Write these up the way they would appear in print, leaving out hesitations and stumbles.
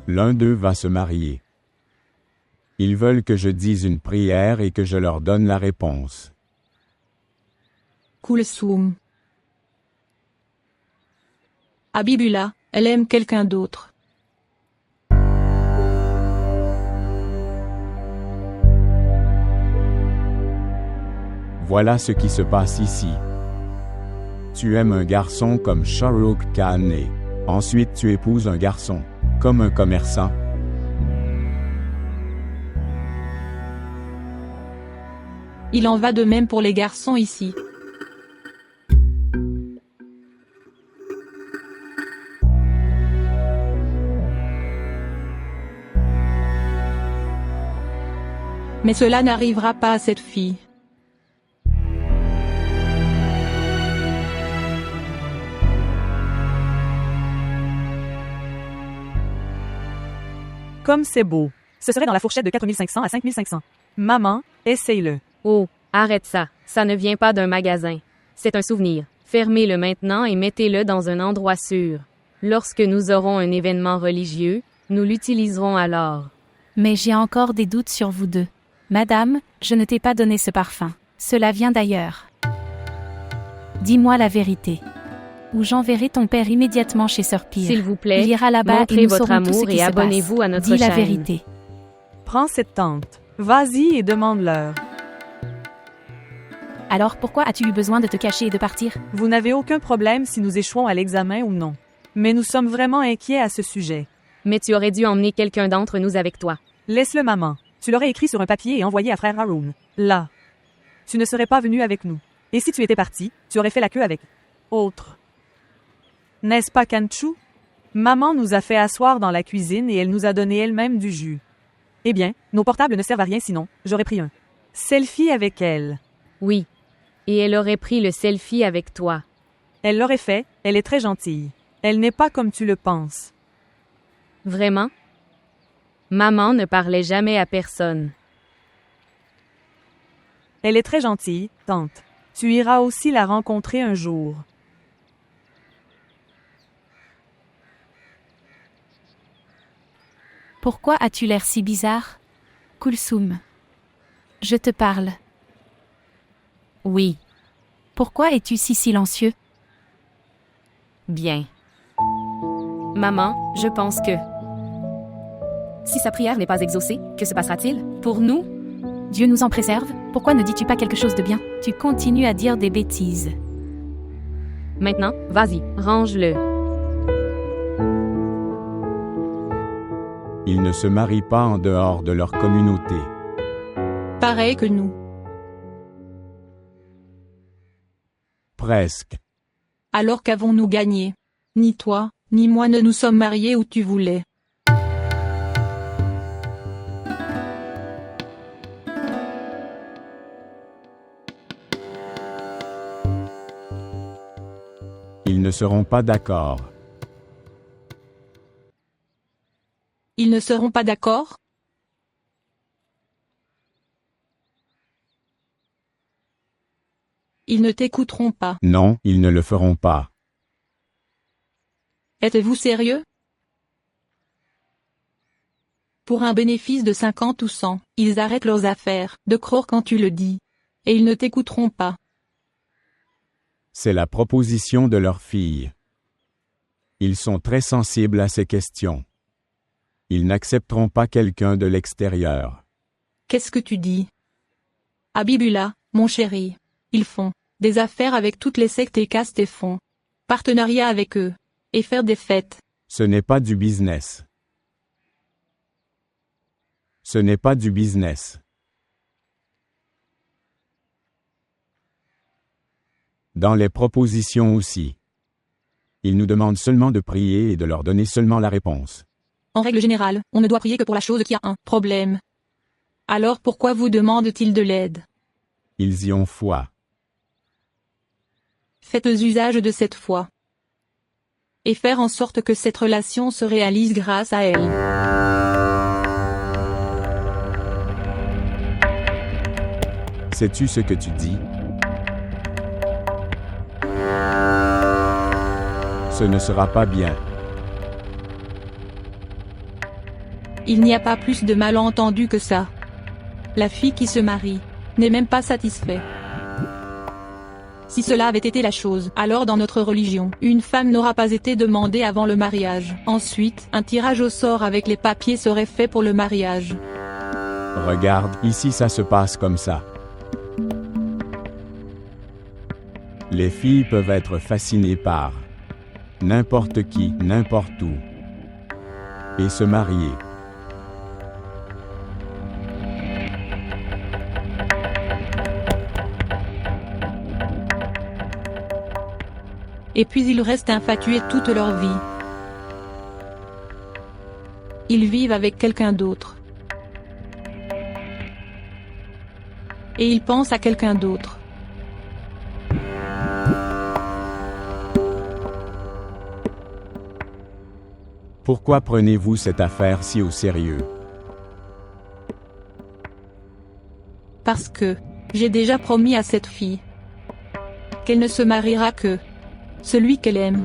L'un d'eux va se marier. Ils veulent que je dise une prière et que je leur donne la réponse. Kulsum. Habibullah, elle aime quelqu'un d'autre. Voilà ce qui se passe ici. Tu aimes un garçon comme Shah Rukh Khan et ensuite tu épouses un garçon, comme un commerçant. Il en va de même pour les garçons ici. Mais cela n'arrivera pas à cette fille. Comme c'est beau. Ce serait dans la fourchette de 4500 à 5500. Maman, essaye-le. Oh, arrête ça. Ça ne vient pas d'un magasin. C'est un souvenir. Fermez-le maintenant et mettez-le dans un endroit sûr. Lorsque nous aurons un événement religieux, nous l'utiliserons alors. Mais j'ai encore des doutes sur vous deux. Madame, je ne t'ai pas donné ce parfum. Cela vient d'ailleurs. Dis-moi la vérité. Ou j'enverrai ton père immédiatement chez Sir Pierre. S'il vous plaît, il ira là-bas et montrez nous votre saurons tout ce amour qui et se abonnez-vous passe. à notre Dis la chaîne. vérité. Prends cette tente. Vas-y et demande-leur. Alors pourquoi as-tu eu besoin de te cacher et de partir? Vous n'avez aucun problème si nous échouons à l'examen ou non. Mais nous sommes vraiment inquiets à ce sujet. Mais tu aurais dû emmener quelqu'un d'entre nous avec toi. Laisse-le, maman. Tu l'aurais écrit sur un papier et envoyé à frère Haroun. Là. Tu ne serais pas venu avec nous. Et si tu étais parti, tu aurais fait la queue avec autre. N'est-ce pas, Kanchou? Maman nous a fait asseoir dans la cuisine et elle nous a donné elle-même du jus. Eh bien, nos portables ne servent à rien sinon, j'aurais pris un selfie avec elle. Oui. Et elle aurait pris le selfie avec toi. Elle l'aurait fait, elle est très gentille. Elle n'est pas comme tu le penses. Vraiment? Maman ne parlait jamais à personne. Elle est très gentille, tante. Tu iras aussi la rencontrer un jour. Pourquoi as-tu l'air si bizarre? Kulsum. Je te parle. Oui. Pourquoi es-tu si silencieux? Bien. Maman, je pense que... Si sa prière n'est pas exaucée, que se passera-t-il? Pour nous? Dieu nous en préserve. Pourquoi ne dis-tu pas quelque chose de bien? Tu continues à dire des bêtises. Maintenant, vas-y, range-le. Ils ne se marient pas en dehors de leur communauté. Pareil que nous. Presque. Alors qu'avons-nous gagné? Ni toi, ni moi ne nous sommes mariés où tu voulais. Ils ne seront pas d'accord. Ils ne seront pas d'accord? Ils ne t'écouteront pas. Non, ils ne le feront pas. Êtes-vous sérieux? Pour un bénéfice de 50 ou 100, ils arrêtent leurs affaires, de croire quand tu le dis. Et ils ne t'écouteront pas. C'est la proposition de leur fille. Ils sont très sensibles à ces questions. Ils n'accepteront pas quelqu'un de l'extérieur. Qu'est-ce que tu dis? Habibullah, mon chéri. Ils font des affaires avec toutes les sectes et castes et font partenariat avec eux. Et faire des fêtes. Ce n'est pas du business. Ce n'est pas du business. Dans les propositions aussi. Ils nous demandent seulement de prier et de leur donner seulement la réponse. En règle générale, on ne doit prier que pour la chose qui a un problème. Alors pourquoi vous demandent-ils de l'aide? Ils y ont foi. Faites usage de cette foi. Et faire en sorte que cette relation se réalise grâce à elle. Sais-tu ce que tu dis? Ce ne sera pas bien. Il n'y a pas plus de malentendu que ça. La fille qui se marie n'est même pas satisfaite. Si cela avait été la chose, alors dans notre religion, une femme n'aura pas été demandée avant le mariage. Ensuite, un tirage au sort avec les papiers serait fait pour le mariage. Regarde, ici ça se passe comme ça. Les filles peuvent être fascinées par n'importe qui, n'importe où, et se marier. Et puis ils restent infatués toute leur vie. Ils vivent avec quelqu'un d'autre. Et ils pensent à quelqu'un d'autre. Pourquoi prenez-vous cette affaire si au sérieux? Parce que j'ai déjà promis à cette fille qu'elle ne se mariera que celui qu'elle aime.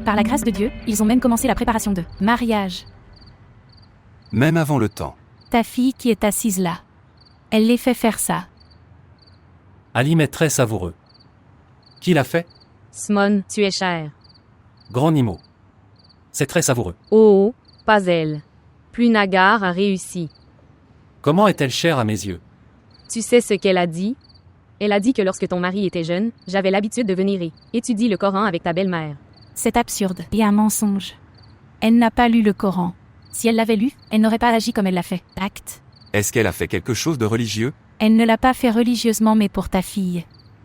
Par la grâce de Dieu, ils ont même commencé la préparation de mariage. Même avant le temps. Ta fille qui est assise là. Elle les fait faire ça. Halim est très savoureux. Qui l'a fait? Smon, tu es cher. Grand Nimo. C'est très savoureux. Oh, pas elle. Plus Nagar a réussi. Comment est-elle chère à mes yeux? Tu sais ce qu'elle a dit? Elle a dit que lorsque ton mari était jeune, j'avais l'habitude de venir et étudier le Coran avec ta belle-mère. C'est absurde et un mensonge. Elle n'a pas lu le Coran. Si elle l'avait lu, elle n'aurait pas agi comme elle l'a fait. Acte. Est-ce qu'elle a fait quelque chose de religieux? Elle ne l'a pas fait religieusement mais pour ta fille.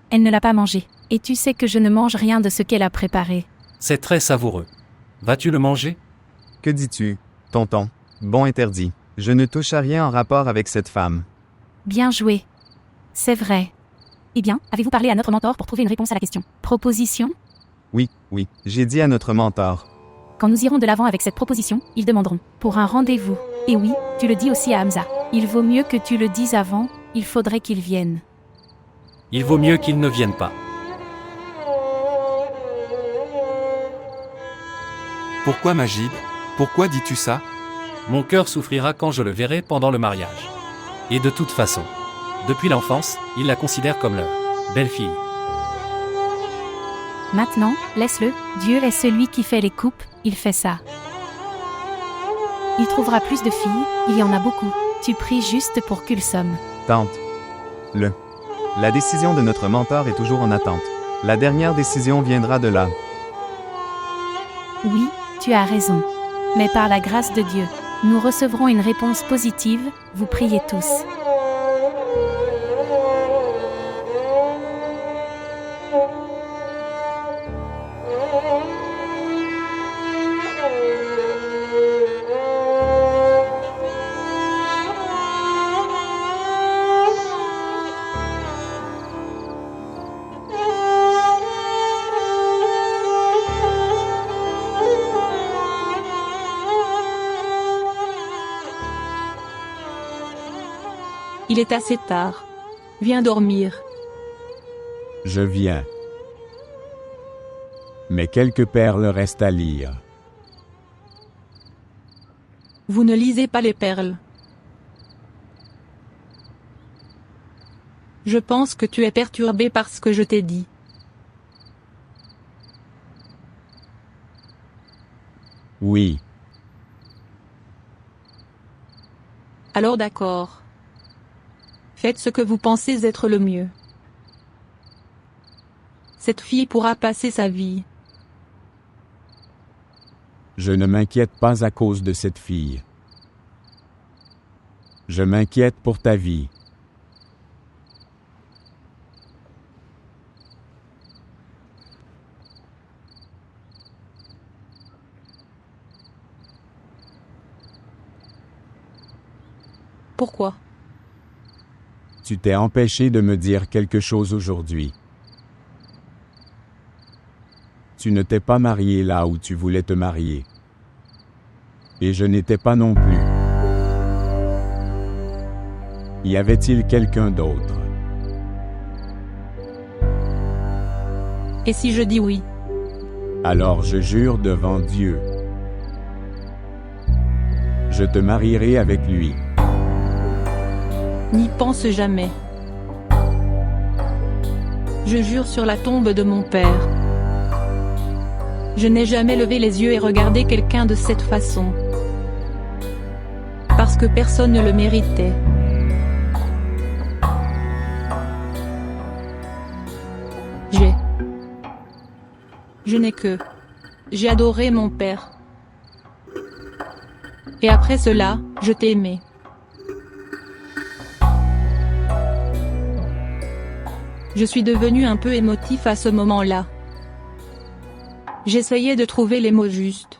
Elle ne l'a pas mangé. Et tu sais que je ne mange rien de ce qu'elle a préparé. C'est très savoureux. Vas-tu le manger? Que dis-tu, tonton? Bon interdit. Je ne touche à rien en rapport avec cette femme. Bien joué. C'est vrai. Eh bien, avez-vous parlé à notre mentor pour trouver une réponse à la question? Proposition? Oui, j'ai dit à notre mentor. Quand nous irons de l'avant avec cette proposition, ils demanderont pour un rendez-vous. Et oui, tu le dis aussi à Hamza. Il vaut mieux que tu le dises avant, il faudrait qu'il vienne. Il vaut mieux qu'il ne vienne pas. Pourquoi Majid? Pourquoi dis-tu ça? Mon cœur souffrira quand je le verrai pendant le mariage. Et de toute façon, depuis l'enfance, ils la considèrent comme leur belle-fille. Maintenant, laisse-le, Dieu est celui qui fait les coupes, il fait ça. Il trouvera plus de filles, il y en a beaucoup. Tu pries juste pour Kulsom. Tante. La décision de notre mentor est toujours en attente. La dernière décision viendra de là. Oui, tu as raison. Mais par la grâce de Dieu, nous recevrons une réponse positive, vous priez tous. Il est assez tard. Viens dormir. Je viens. Mais quelques perles restent à lire. Vous ne lisez pas les perles. Je pense que tu es perturbé par ce que je t'ai dit. Oui. Alors d'accord. Faites ce que vous pensez être le mieux. Cette fille pourra passer sa vie. Je ne m'inquiète pas à cause de cette fille. Je m'inquiète pour ta vie. Pourquoi? Tu t'es empêché de me dire quelque chose aujourd'hui. Tu ne t'es pas marié là où tu voulais te marier. Et je n'étais pas non plus. Y avait-il quelqu'un d'autre? Et si je dis oui? Alors je jure devant Dieu. Je te marierai avec lui. N'y pense jamais. Je jure sur la tombe de mon père. Je n'ai jamais levé les yeux et regardé quelqu'un de cette façon. Parce que personne ne le méritait. Je n'ai que... J'ai adoré mon père. Et après cela, je t'ai aimé. Je suis devenu un peu émotif à ce moment-là. J'essayais de trouver les mots justes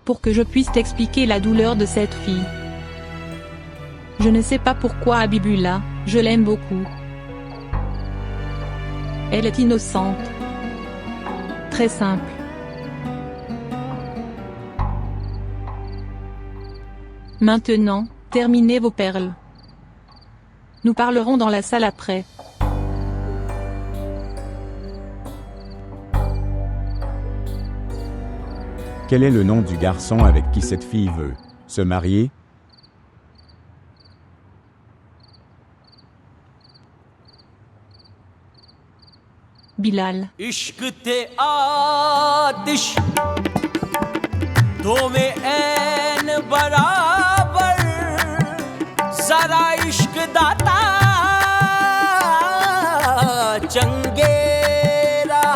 pour que je puisse t'expliquer la douleur de cette fille. Je ne sais pas pourquoi Habibullah, je l'aime beaucoup. Elle est innocente. Très simple. Maintenant, terminez vos perles. Nous parlerons dans la salle après. Quel est le nom du garçon avec qui cette fille veut se marier? Bilal. इश्क ते आतिश दो में ऐन बराबर सारा इश्क दाता चंगेरा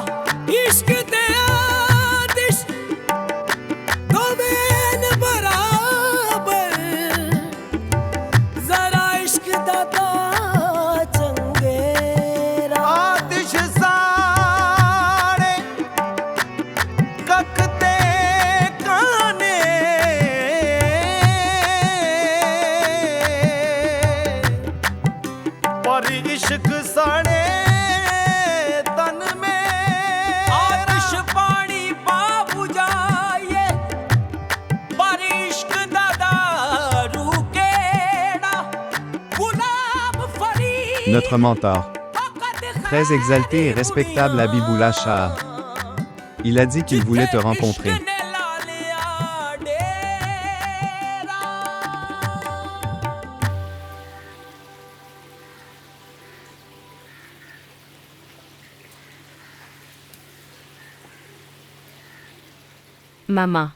इश्क ते आतिश दो में ऐन बराबर जरा इश्क दाता चंगेरा आतिश इश्क साड़े तन में आतिश पानी बाबू जाए पर इश्क दादा रुकेड़ा गुलाब फरी. Notre mentor. Très exalté et respectable Habibullah Shah. Il a dit qu'il voulait te rencontrer. Maman.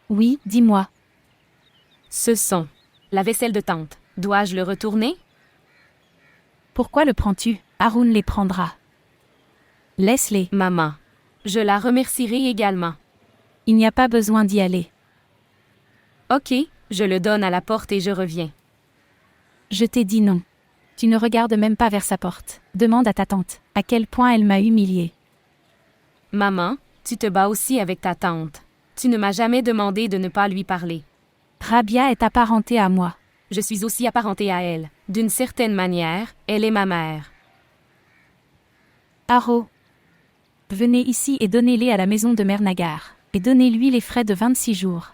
Oui, dis-moi. Ce sont la vaisselle de tante. Dois-je le retourner? Pourquoi le prends-tu? Haroun les prendra. Laisse-les. Maman. Je la remercierai également. Il n'y a pas besoin d'y aller. Ok, je le donne à la porte et je reviens. Je t'ai dit non. Tu ne regardes même pas vers sa porte. Demande à ta tante à quel point elle m'a humiliée. Maman, tu te bats aussi avec ta tante. Tu ne m'as jamais demandé de ne pas lui parler. Rabia est apparentée à moi. Je suis aussi apparentée à elle. D'une certaine manière, elle est ma mère. Haro. Venez ici et donnez-les à la maison de Mère Nagar. Et donnez-lui les frais de 26 jours.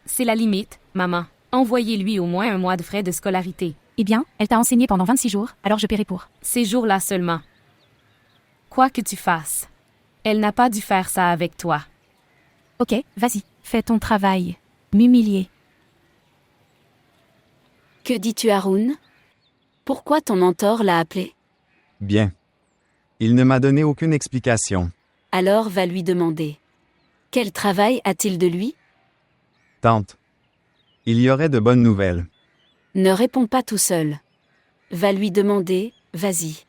C'est la limite, maman. Envoyez-lui au moins un mois de frais de scolarité. Eh bien, elle t'a enseigné pendant 26 jours, alors je paierai pour. Ces jours-là seulement. Quoi que tu fasses, elle n'a pas dû faire ça avec toi. Ok, vas-y, fais ton travail. M'humilier. Que dis-tu, Haroun? Pourquoi ton mentor l'a appelé? Bien. Il ne m'a donné aucune explication. Alors va lui demander. Quel travail a-t-il de lui? Tante. Il y aurait de bonnes nouvelles. Ne réponds pas tout seul. Va lui demander, vas-y.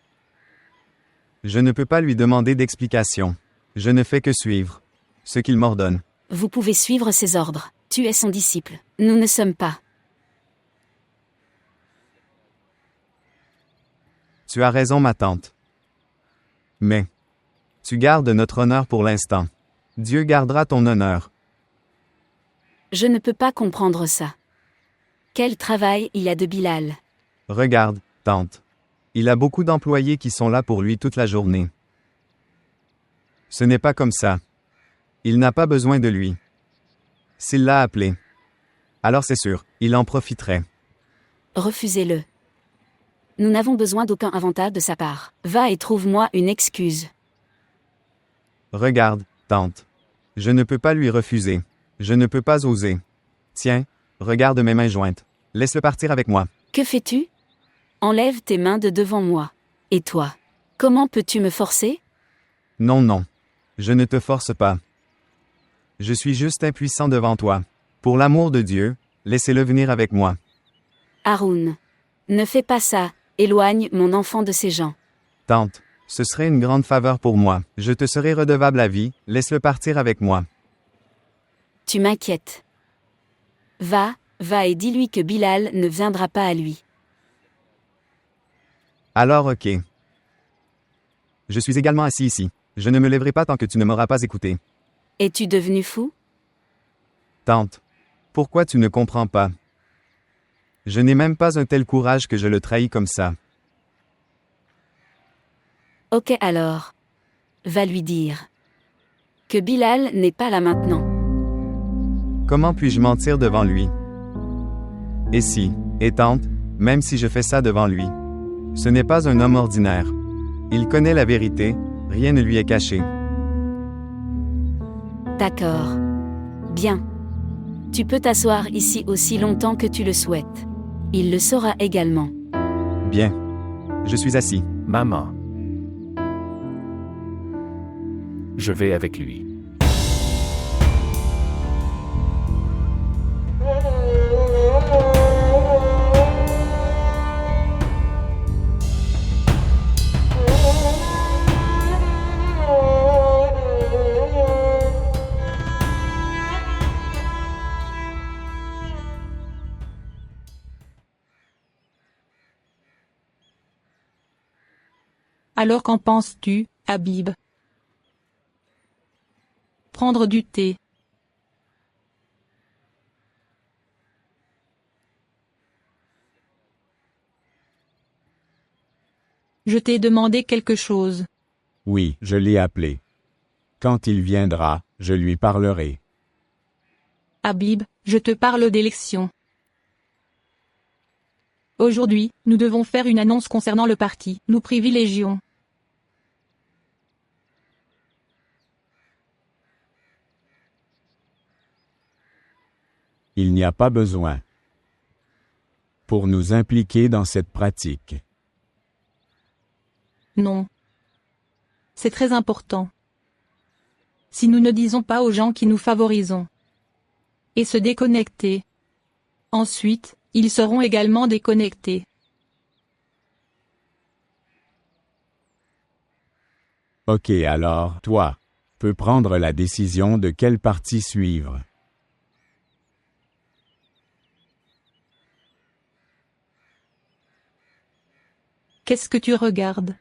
Je ne peux pas lui demander d'explication. Je ne fais que suivre ce qu'il m'ordonne. Vous pouvez suivre ses ordres. Tu es son disciple. Nous ne sommes pas. Tu as raison, ma tante. Mais tu gardes notre honneur pour l'instant. Dieu gardera ton honneur. Je ne peux pas comprendre ça. Quel travail il a de Bilal? Regarde, tante. Il a beaucoup d'employés qui sont là pour lui toute la journée. Ce n'est pas comme ça. Il n'a pas besoin de lui. S'il l'a appelé. Alors c'est sûr, il en profiterait. Refusez-le. Nous n'avons besoin d'aucun avantage de sa part. Va et trouve-moi une excuse. Regarde, tante. Je ne peux pas lui refuser. Je ne peux pas oser. Tiens, regarde mes mains jointes. Laisse-le partir avec moi. Que fais-tu? Enlève tes mains de devant moi. Et toi? Comment peux-tu me forcer? Non, non. Je ne te force pas. Je suis juste impuissant devant toi. Pour l'amour de Dieu, laissez-le venir avec moi. Haroun. Ne fais pas ça. Éloigne mon enfant de ces gens. Tante, ce serait une grande faveur pour moi. Je te serai redevable à vie, laisse-le partir avec moi. Tu m'inquiètes. Va et dis-lui que Bilal ne viendra pas à lui. Alors ok. Je suis également assis ici. Je ne me lèverai pas tant que tu ne m'auras pas écouté. Es-tu devenu fou? Tante, pourquoi tu ne comprends pas? Je n'ai même pas un tel courage que je le trahis comme ça. Ok alors. Va lui dire. Que Bilal n'est pas là maintenant. Comment puis-je mentir devant lui? Et si, et tante, même si je fais ça devant lui, ce n'est pas un homme ordinaire. Il connaît la vérité, rien ne lui est caché. D'accord. Bien. Tu peux t'asseoir ici aussi longtemps que tu le souhaites. Il le saura également. Bien. Je suis assis. Maman. Je vais avec lui. Alors qu'en penses-tu, Habib? Prendre du thé. Je t'ai demandé quelque chose. Oui, je l'ai appelé. Quand il viendra, je lui parlerai. Habib, je te parle d'élection. Aujourd'hui, nous devons faire une annonce concernant le parti. Nous privilégions. Il n'y a pas besoin pour nous impliquer dans cette pratique. Non. C'est très important. Si nous ne disons pas aux gens qui nous favorisons et se déconnecter, ensuite, ils seront également déconnectés. Ok, alors, toi, peux prendre la décision de quel parti suivre. Qu'est-ce que tu regardes?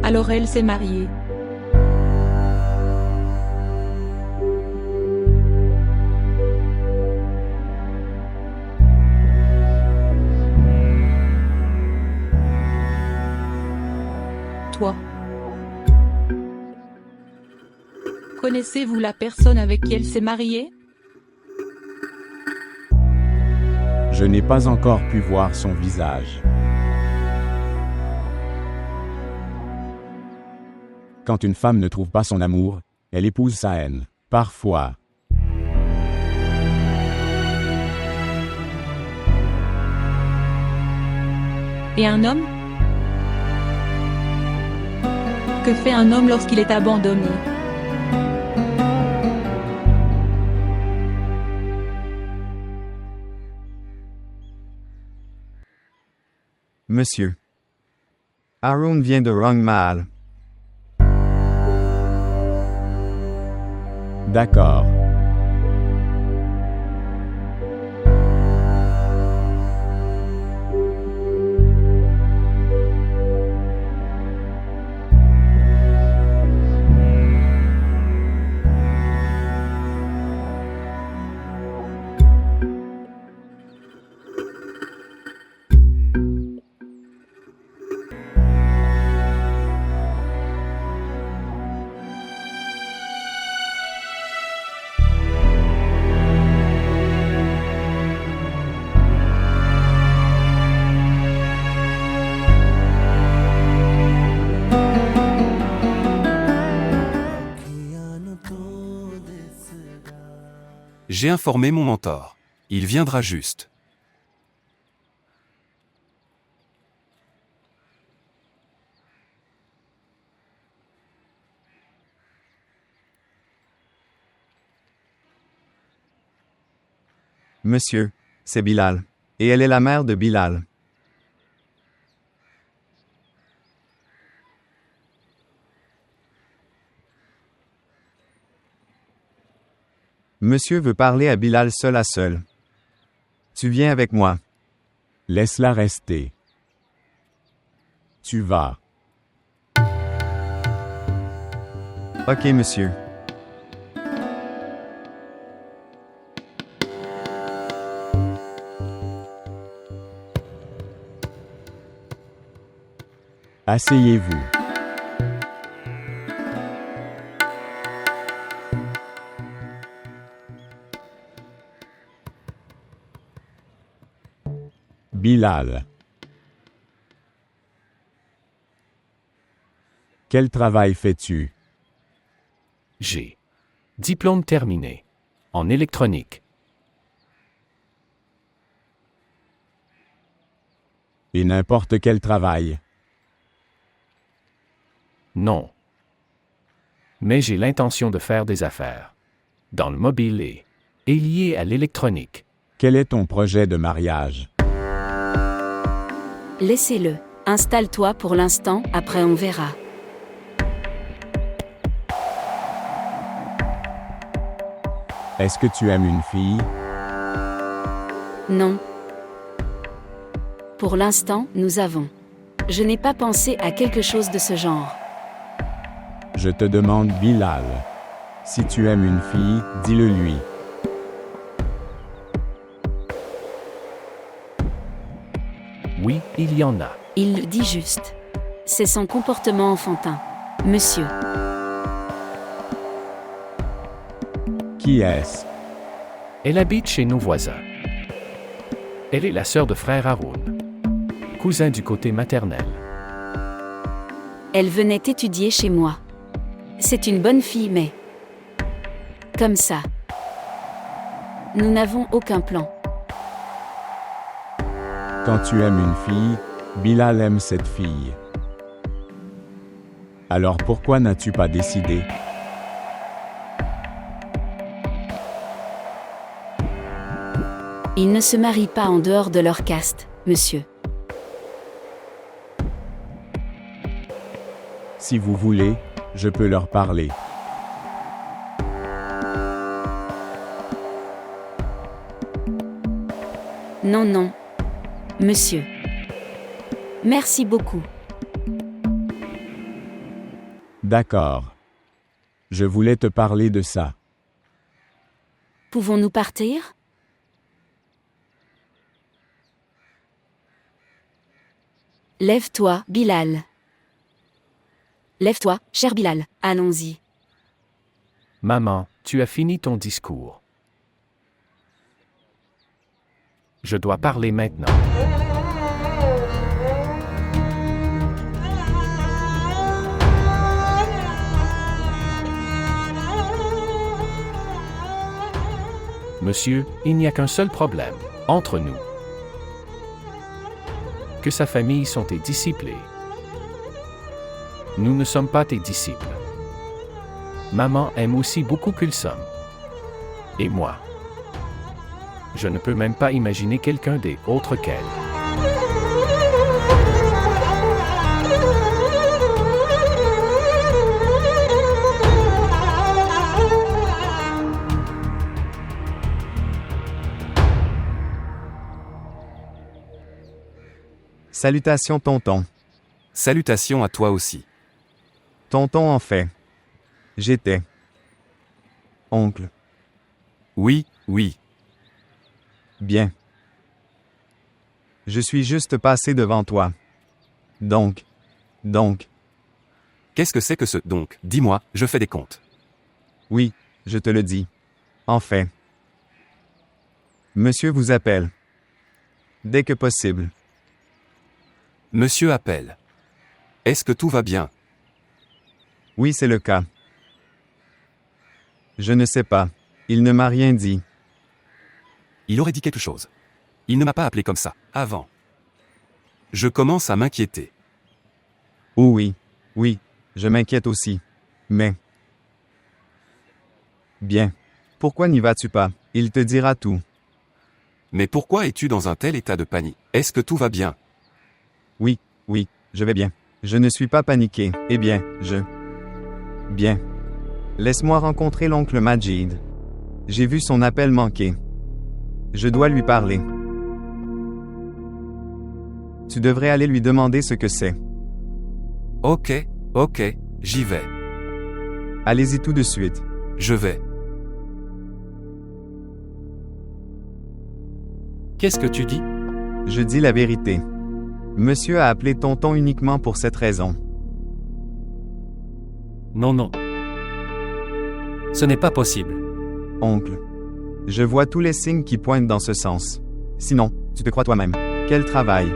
Alors elle s'est mariée. Toi. Connaissez-vous la personne avec qui elle s'est mariée? Je n'ai pas encore pu voir son visage. Quand une femme ne trouve pas son amour, elle épouse sa haine. Parfois. Et un homme? Que fait un homme lorsqu'il est abandonné? Monsieur. Haroun vient de Rang Mahal. D'accord. J'ai informé mon mentor. Il viendra juste. Monsieur, c'est Bilal. Et elle est la mère de Bilal. Monsieur veut parler à Bilal seul à seul. Tu viens avec moi. Laisse-la rester. Tu vas. Ok, monsieur. Asseyez-vous. Bilal. Quel travail fais-tu? J'ai. Diplôme terminé. En électronique. Et n'importe quel travail. Non. Mais j'ai l'intention de faire des affaires. Dans le mobile et lié à l'électronique. Quel est ton projet de mariage? Laissez-le. Installe-toi pour l'instant, après on verra. Est-ce que tu aimes une fille? Non. Pour l'instant, nous avons. Je n'ai pas pensé à quelque chose de ce genre. Je te demande, Bilal. Si tu aimes une fille, dis-le lui. Oui, il y en a. Il le dit juste. C'est son comportement enfantin. Monsieur. Qui est-ce? Elle habite chez nos voisins. Elle est la sœur de frère Haroun. Cousin du côté maternel. Elle venait étudier chez moi. C'est une bonne fille, mais... Comme ça. Nous n'avons aucun plan. Quand tu aimes une fille, Bilal aime cette fille. Alors pourquoi n'as-tu pas décidé? Ils ne se marient pas en dehors de leur caste, monsieur. Si vous voulez, je peux leur parler. Non, non. Monsieur. Merci beaucoup. D'accord. Je voulais te parler de ça. Pouvons-nous partir? Lève-toi, Bilal. Lève-toi, cher Bilal, allons-y. Maman, tu as fini ton discours. Je dois parler maintenant. Monsieur, il n'y a qu'un seul problème, entre nous. Que sa famille sont tes disciples. Nous ne sommes pas tes disciples. Maman aime aussi beaucoup Kulsum. Et moi. Je ne peux même pas imaginer quelqu'un d'autre qu'elle. Salutations, tonton. Salutations à toi aussi. Tonton, en fait. J'étais. Oncle. Oui, oui. Bien. Je suis juste passé devant toi. Donc. Qu'est-ce que c'est que ce donc? Dis-moi, je fais des comptes. Oui, je te le dis. En fait. Monsieur vous appelle. Dès que possible. Monsieur appelle. Est-ce que tout va bien? Oui, c'est le cas. Je ne sais pas. Il ne m'a rien dit. Il aurait dit quelque chose. Il ne m'a pas appelé comme ça, avant. Je commence à m'inquiéter. Oh oui, oui, je m'inquiète aussi. Mais... Bien. Pourquoi n'y vas-tu pas? Il te dira tout. Mais pourquoi es-tu dans un tel état de panique? Est-ce que tout va bien? Oui, oui, je vais bien. Je ne suis pas paniqué. Eh bien, Bien. Laisse-moi rencontrer l'oncle Majid. J'ai vu son appel manquer. Je dois lui parler. Tu devrais aller lui demander ce que c'est. Ok, j'y vais. Allez-y tout de suite. Je vais. Qu'est-ce que tu dis? Je dis la vérité. Monsieur a appelé tonton uniquement pour cette raison. Non. Ce n'est pas possible. Oncle. Je vois tous les signes qui pointent dans ce sens. Sinon, tu te crois toi-même. Quel travail.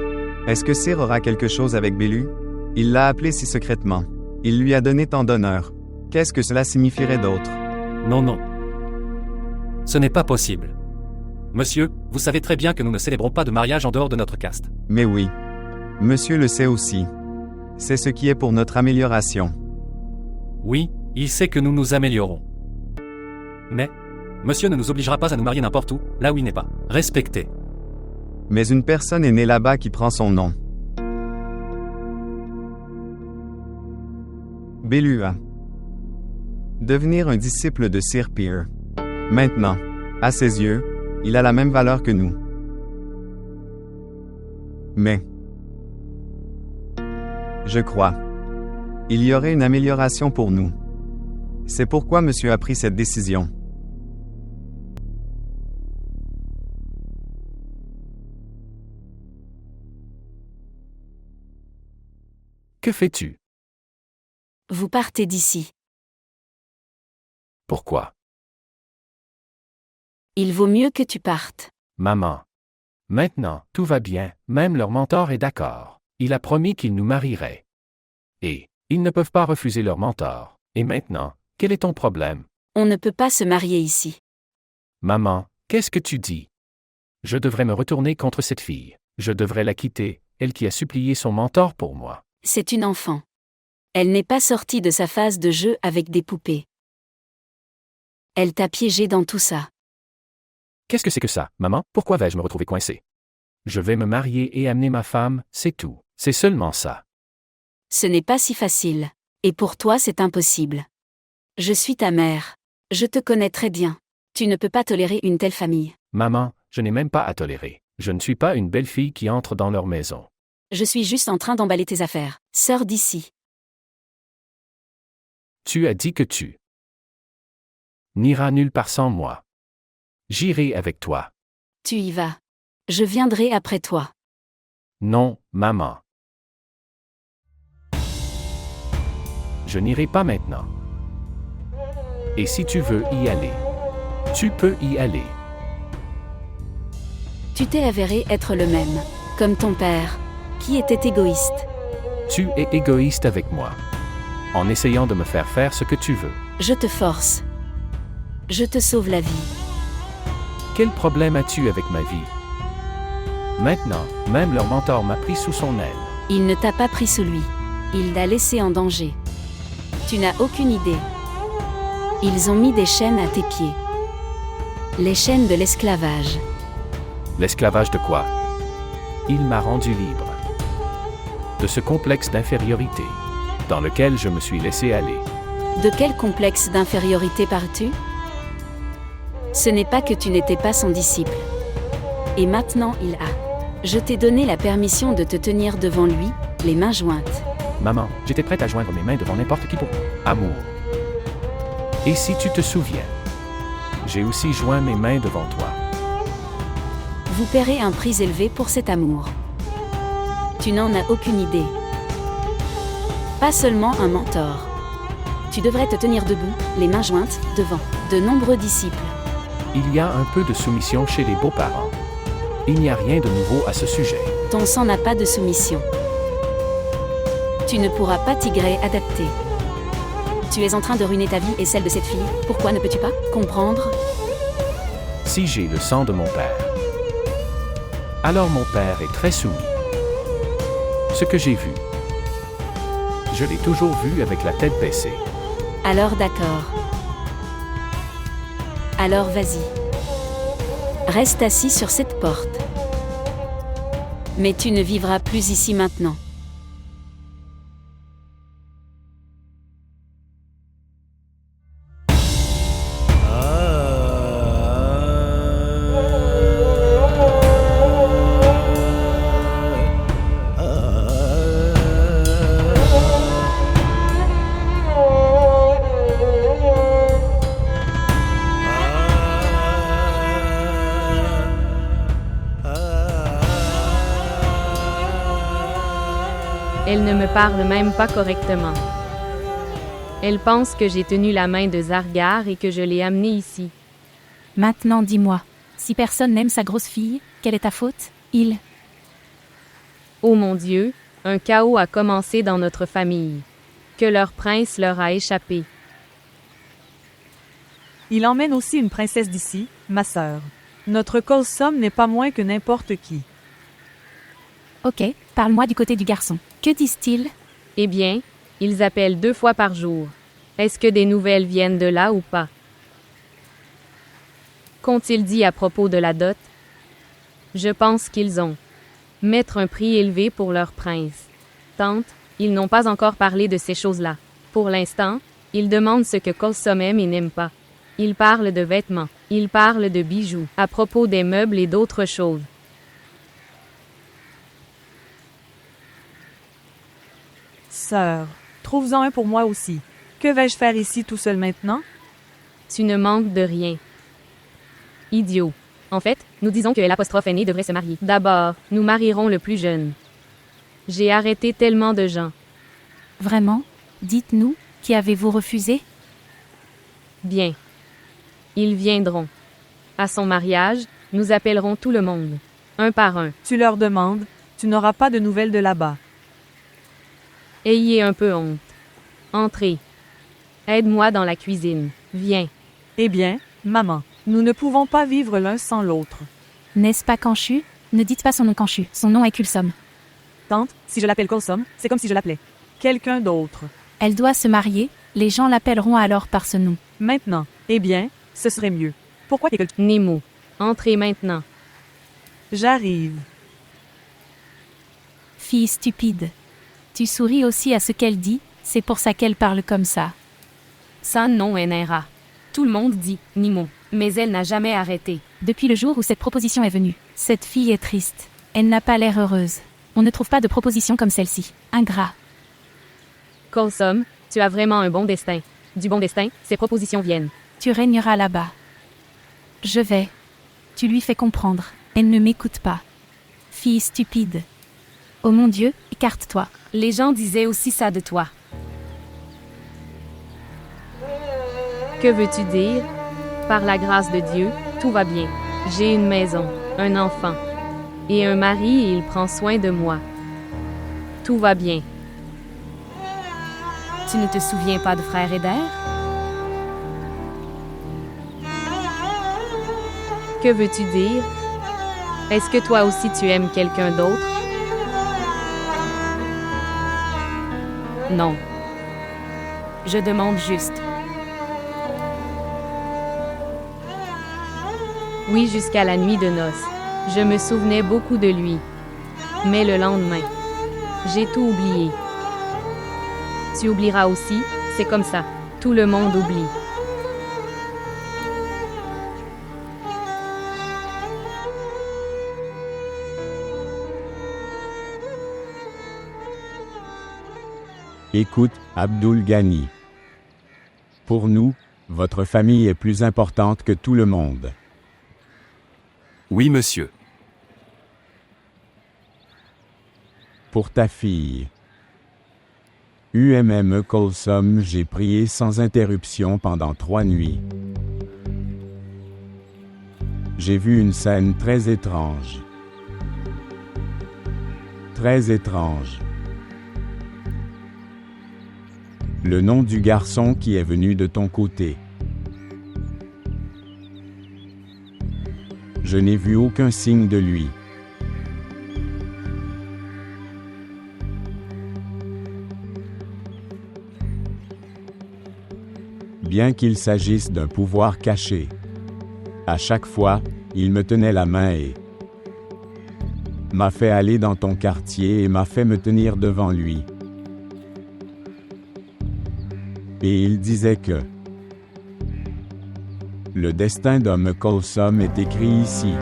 Est-ce que Cyr aura quelque chose avec Bellu? Il l'a appelé si secrètement. Il lui a donné tant d'honneur. Qu'est-ce que cela signifierait d'autre? Non. Ce n'est pas possible. Monsieur, vous savez très bien que nous ne célébrons pas de mariage en dehors de notre caste. Mais oui. Monsieur le sait aussi. C'est ce qui est pour notre amélioration. Oui, il sait que nous nous améliorons. Mais, monsieur ne nous obligera pas à nous marier n'importe où, là où il n'est pas respecté. Mais une personne est née là-bas qui prend son nom. Belua. Devenir un disciple de Sir Peer. Maintenant, à ses yeux, il a la même valeur que nous. Mais, je crois, il y aurait une amélioration pour nous. C'est pourquoi monsieur a pris cette décision. Que fais-tu? Vous partez d'ici. Pourquoi? Il vaut mieux que tu partes. Maman. Maintenant, tout va bien, même leur mentor est d'accord. Il a promis qu'il nous marierait. Et, ils ne peuvent pas refuser leur mentor. Et maintenant, quel est ton problème? On ne peut pas se marier ici. Maman, qu'est-ce que tu dis? Je devrais me retourner contre cette fille. Je devrais la quitter, elle qui a supplié son mentor pour moi. C'est une enfant. Elle n'est pas sortie de sa phase de jeu avec des poupées. Elle t'a piégé dans tout ça. Qu'est-ce que c'est que ça, maman? Pourquoi vais-je me retrouver coincé? Je vais me marier et amener ma femme, c'est tout. C'est seulement ça. Ce n'est pas si facile. Et pour toi, c'est impossible. Je suis ta mère. Je te connais très bien. Tu ne peux pas tolérer une telle famille. Maman, je n'ai même pas à tolérer. Je ne suis pas une belle fille qui entre dans leur maison. Je suis juste en train d'emballer tes affaires. Sors d'ici. Tu as dit que tu n'iras nulle part sans moi. J'irai avec toi. Tu y vas. Je viendrai après toi. Non, maman. Je n'irai pas maintenant. Et si tu veux y aller, tu peux y aller. Tu t'es avéré être le même, comme ton père, qui était égoïste. Tu es égoïste avec moi, en essayant de me faire faire ce que tu veux. Je te force. Je te sauve la vie. Quel problème as-tu avec ma vie? Maintenant, même leur mentor m'a pris sous son aile. Il ne t'a pas pris sous lui. Il l'a laissé en danger. Tu n'as aucune idée. Ils ont mis des chaînes à tes pieds. Les chaînes de l'esclavage. L'esclavage de quoi? Il m'a rendu libre. De ce complexe d'infériorité, dans lequel je me suis laissé aller. De quel complexe d'infériorité parles-tu? Ce n'est pas que tu n'étais pas son disciple. Et maintenant il a. Je t'ai donné la permission de te tenir devant lui, les mains jointes. Maman, j'étais prête à joindre mes mains devant n'importe qui pour amour. Et si tu te souviens, j'ai aussi joint mes mains devant toi. Vous paierez un prix élevé pour cet amour. Tu n'en as aucune idée. Pas seulement un mentor. Tu devrais te tenir debout, les mains jointes, devant de nombreux disciples. Il y a un peu de soumission chez les beaux-parents. Il n'y a rien de nouveau à ce sujet. Ton sang n'a pas de soumission. Tu ne pourras pas tigrer adapté. Tu es en train de ruiner ta vie et celle de cette fille. Pourquoi ne peux-tu pas comprendre? si j'ai le sang de mon père. Alors mon père est très soumis. Ce que j'ai vu, je l'ai toujours vu avec la tête baissée. Alors d'accord. Alors vas-y. Reste assis sur cette porte. Mais tu ne vivras plus ici maintenant. Elle ne me parle même pas correctement. Elle pense que j'ai tenu la main de Zargar et que je l'ai amenée ici. Maintenant dis-moi, si personne n'aime sa grosse fille, quelle est ta faute? Oh mon Dieu, un chaos a commencé dans notre famille. Que leur prince leur a échappé. Il emmène aussi une princesse d'ici, ma sœur. Notre Colsom n'est pas moins que n'importe qui. Ok, parle-moi du côté du garçon. Que disent-ils? Eh bien, ils appellent 2 fois par jour. Est-ce que des nouvelles viennent de là ou pas? Qu'ont-ils dit à propos de la dot? Je pense qu'ils ont. Mettre un prix élevé pour leur prince. Tante, ils n'ont pas encore parlé de ces choses-là. Pour l'instant, ils demandent ce que Colsom aime et n'aime pas. Ils parlent de vêtements. Ils parlent de bijoux. À propos des meubles et d'autres choses. Sœur, trouve-en un pour moi aussi. Que vais-je faire ici tout seul maintenant? Tu ne manques de rien. Idiot. En fait, nous disons que l'apostrophe aîné devrait se marier. D'abord, nous marierons le plus jeune. J'ai arrêté tellement de gens. Vraiment? Dites-nous, qui avez-vous refusé? Bien. Ils viendront. À son mariage, nous appellerons tout le monde. Un par un. Tu leur demandes, tu n'auras pas de nouvelles de là-bas. Ayez un peu honte. Entrez. Aide-moi dans la cuisine. Viens. Eh bien, maman, nous ne pouvons pas vivre l'un sans l'autre. N'est-ce pas Kanchu? Ne dites pas son nom Kanchu, son nom est Kulsom. Tante, si je l'appelle Colsom, c'est comme si je l'appelais quelqu'un d'autre. Elle doit se marier, les gens l'appelleront alors par ce nom. Maintenant, eh bien, ce serait mieux. Pourquoi t'es Nemo, entrez maintenant. J'arrive. Fille stupide. Tu souris aussi à ce qu'elle dit, c'est pour ça qu'elle parle comme ça. Ça non, Enera. Tout le monde dit Nemo, mais elle n'a jamais arrêté. Depuis le jour où cette proposition est venue, cette fille est triste. Elle n'a pas l'air heureuse. On ne trouve pas de proposition comme celle-ci. Ingrat. Colsom, tu as vraiment un bon destin. Du bon destin, ces propositions viennent. Tu régneras là-bas. Je vais. Tu lui fais comprendre. Elle ne m'écoute pas. Fille stupide. Oh mon Dieu, écarte-toi. Les gens disaient aussi ça de toi. Que veux-tu dire? Par la grâce de Dieu, tout va bien. J'ai une maison, un enfant et un mari et il prend soin de moi. Tout va bien. Tu ne te souviens pas de frère Eder? Que veux-tu dire? Est-ce que toi aussi tu aimes quelqu'un d'autre? Non. Je demande juste. Oui, jusqu'à la nuit de noces. Je me souvenais beaucoup de lui. Mais le lendemain, j'ai tout oublié. Tu oublieras aussi, c'est comme ça. Tout le monde oublie. Écoute, Abdul Ghani. Pour nous, votre famille est plus importante que tout le monde. Oui, monsieur. Pour ta fille. UMME Colsom, j'ai prié sans interruption pendant 3 nuits. J'ai vu une scène très étrange. Très étrange. Le nom du garçon qui est venu de ton côté. Je n'ai vu aucun signe de lui. Bien qu'il s'agisse d'un pouvoir caché. À chaque fois, il me tenait la main et m'a fait aller dans ton quartier et m'a fait me tenir devant lui. Et il disait que le destin d'Homme Colsom est écrit ici.